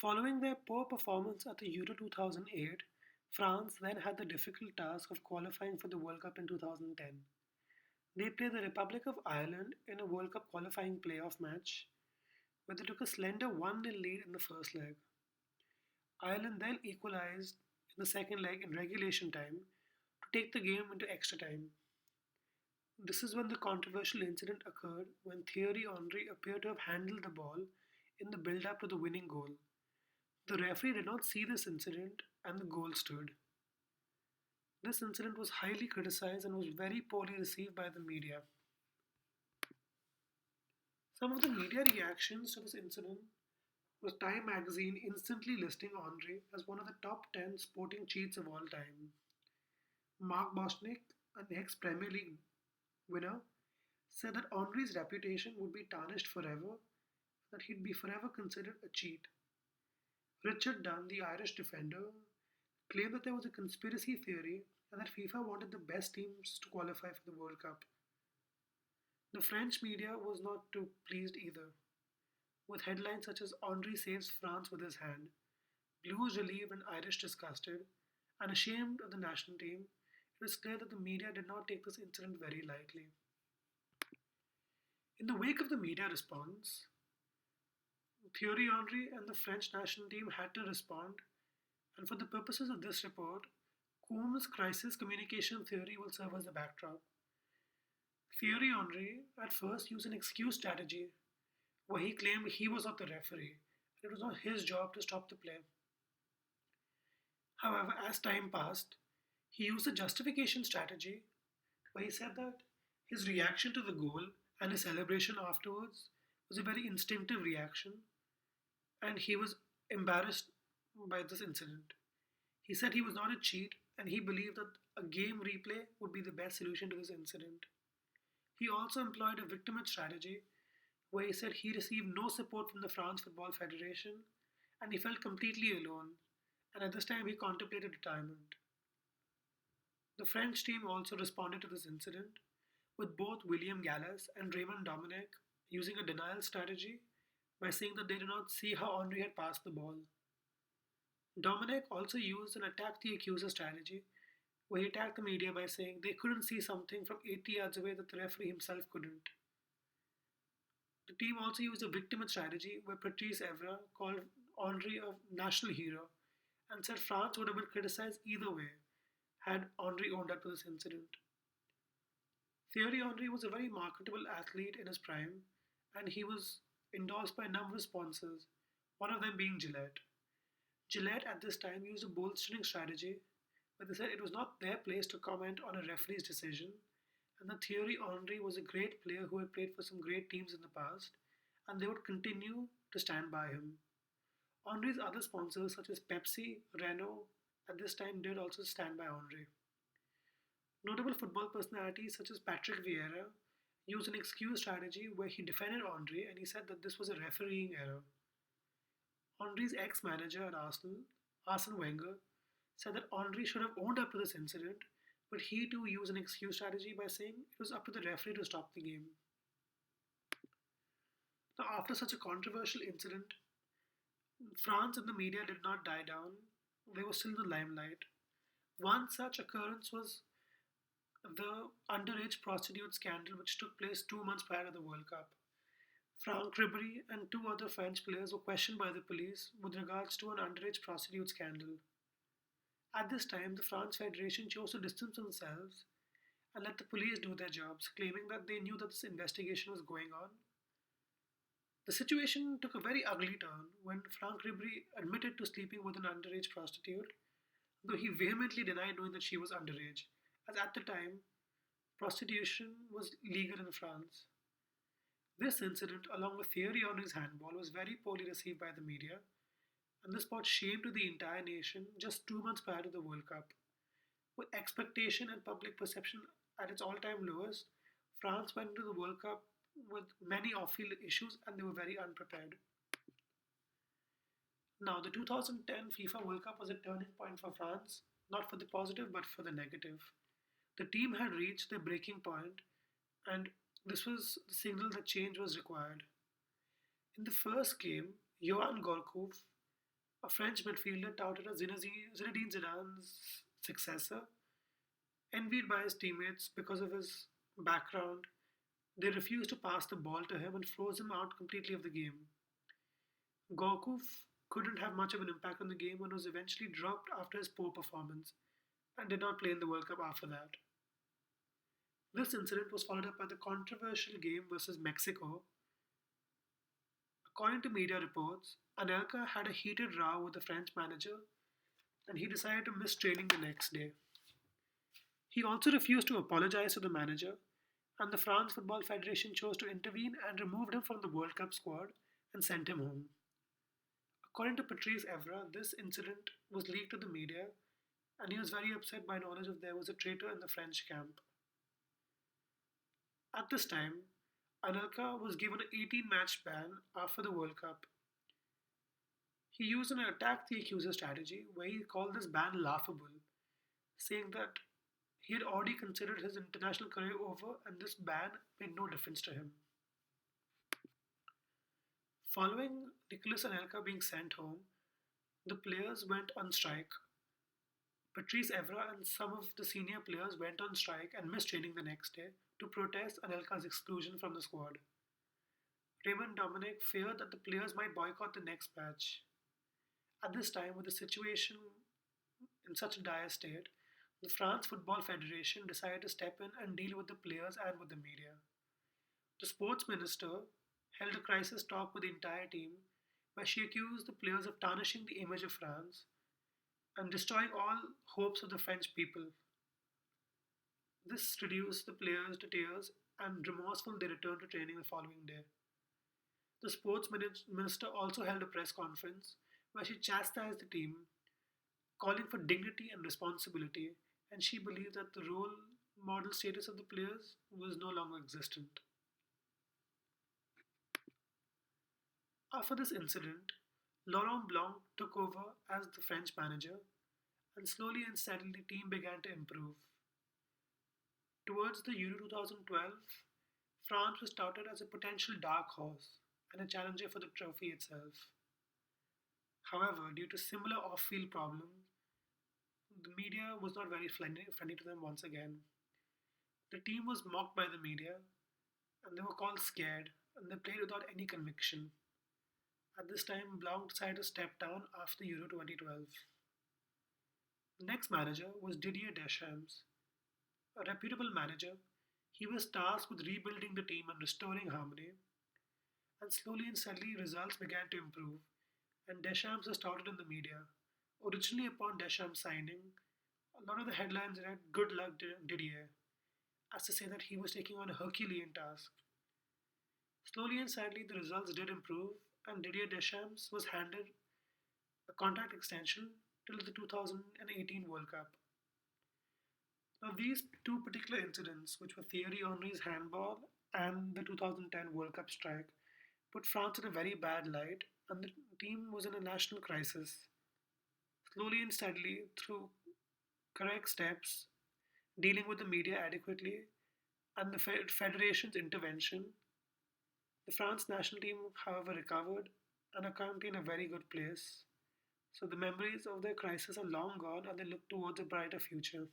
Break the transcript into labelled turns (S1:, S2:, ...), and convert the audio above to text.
S1: Following their poor performance at the Euro 2008, France then had the difficult task of qualifying for the World Cup in 2010. They played the Republic of Ireland in a World Cup qualifying playoff match where they took a slender 1-0 lead in the first leg. Ireland then equalised in the second leg in regulation time to take the game into extra time. This is when the controversial incident occurred when Thierry Henry appeared to have handled the ball in the build up to the winning goal. The referee did not see this incident and the goal stood. This incident was highly criticized and was very poorly received by the media. Some of the media reactions to this incident was Time magazine instantly listing Henry as one of the top 10 sporting cheats of all time. Mark Bosnick, an ex Premier League winner, said that Henry's reputation would be tarnished forever, that he'd be forever considered a cheat. Richard Dunn, the Irish defender, claimed that there was a conspiracy theory and that FIFA wanted the best teams to qualify for the World Cup. The French media was not too pleased either, with headlines such as Henry saves France with his hand, Blues relieved and Irish disgusted, and ashamed of the national team. It was clear that the media did not take this incident very lightly. In the wake of the media response, Thierry Henry and the French national team had to respond, and for the purposes of this report, Combs' crisis communication theory will serve as the backdrop. Thierry Henry at first used an excuse strategy where he claimed he was not the referee and it was not his job to stop the play. However, as time passed, he used a justification strategy where he said that his reaction to the goal and his celebration afterwards was a very instinctive reaction and he was embarrassed by this incident. He said he was not a cheat and he believed that a game replay would be the best solution to this incident. He also employed a victimhood strategy where he said he received no support from the France Football Federation and he felt completely alone, and at this time he contemplated retirement. The French team also responded to this incident, with both William Gallas and Raymond Domenech using a denial strategy by saying that they did not see how Henry had passed the ball. Domenech also used an attack the accuser strategy, where he attacked the media by saying they couldn't see something from 80 yards away that the referee himself couldn't. The team also used a victim strategy where Patrice Evra called Henry a national hero and said France would have been criticized either way had Henry owned up to this incident. Thierry Henry was a very marketable athlete in his prime and he was endorsed by a number of sponsors, one of them being Gillette. Gillette at this time used a bolstering strategy where they said it was not their place to comment on a referee's decision and that Thierry Henry was a great player who had played for some great teams in the past and they would continue to stand by him. Henry's other sponsors such as Pepsi, Renault at this time did also stand by Henry. Notable football personalities such as Patrick Vieira used an excuse strategy where he defended Henry and he said that this was a refereeing error. Henry's ex-manager at Arsenal, Arsene Wenger, said that Henry should have owned up to this incident, but he too used an excuse strategy by saying it was up to the referee to stop the game. Now, after such a controversial incident, France and the media did not die down. They were still in the limelight. One such occurrence was the underage prostitute scandal which took place 2 months prior to the World Cup. Franck Ribéry and two other French players were questioned by the police with regards to an underage prostitute scandal. At this time, the France Federation chose to distance themselves and let the police do their jobs, claiming that they knew that this investigation was going on. The situation took a very ugly turn when Franck Ribéry admitted to sleeping with an underage prostitute, though he vehemently denied knowing that she was underage, as at the time, prostitution was legal in France. This incident, along with Thierry Henry's handball, was very poorly received by the media, and this brought shame to the entire nation just 2 months prior to the World Cup. With expectation and public perception at its all-time lowest, France went into the World Cup with many off-field issues and they were very unprepared. Now, the 2010 FIFA World Cup was a turning point for France, not for the positive but for the negative. The team had reached their breaking point, and this was the signal that change was required. In the first game, Johan Gorkov A French midfielder touted as Zinedine Zidane's successor, envied by his teammates because of his background. They refused to pass the ball to him and froze him out completely of the game. Couldn't have much of an impact on the game and was eventually dropped after his poor performance and did not play in the World Cup after that. This incident was followed up by the controversial game versus Mexico. According to media reports, Anelka had a heated row with the French manager and he decided to miss training the next day. He also refused to apologize to the manager, and the France Football Federation chose to intervene and removed him from the World Cup squad and sent him home. According to Patrice Evra, this incident was leaked to the media, and he was very upset by knowledge of there was a traitor in the French camp. At this time, Anelka was given an 18-match ban after the World Cup. He used an attack the accuser strategy where he called this ban laughable, saying that he had already considered his international career over and this ban made no difference to him. Following Nicolas Anelka being sent home, the players went on strike. Patrice Evra and some of the senior players went on strike and missed training the next day to protest Anelka's exclusion from the squad. Raymond Dominic feared that the players might boycott the next match. At this time, with the situation in such a dire state, the France Football Federation decided to step in and deal with the players and with the media. The sports minister held a crisis talk with the entire team where she accused the players of tarnishing the image of France and destroying all hopes of the French people. This reduced the players to tears and remorseful they returned to training the following day. The sports minister also held a press conference where she chastised the team, calling for dignity and responsibility, and she believed that the role model status of the players was no longer existent. After this incident, Laurent Blanc took over as the French manager, and slowly and steadily the team began to improve. Towards the Euro 2012, France was touted as a potential dark horse and a challenger for the trophy itself. However, due to similar off field problems, the media was not very friendly to them once again. The team was mocked by the media and they were called scared and they played without any conviction. At this time, Blanc decided to step down after Euro 2012. The next manager was Didier Deschamps. A reputable manager, he was tasked with rebuilding the team and restoring harmony, and slowly and steadily results began to improve, and Deschamps was touted in the media. Originally, upon Deschamps' signing, a lot of the headlines read "Good luck, Didier," as to say that he was taking on a Herculean task. Slowly and steadily, the results did improve, and Didier Deschamps was handed a contract extension till the 2018 World Cup. Now, these two particular incidents, which were Thierry Henry's handball and the 2010 World Cup strike, put France in a very bad light, and the team was in a national crisis. Slowly and steadily, through correct steps, dealing with the media adequately, and the Federation's intervention, the France national team, however, recovered and are currently in a very good place. So the memories of their crisis are long gone and they look towards a brighter future.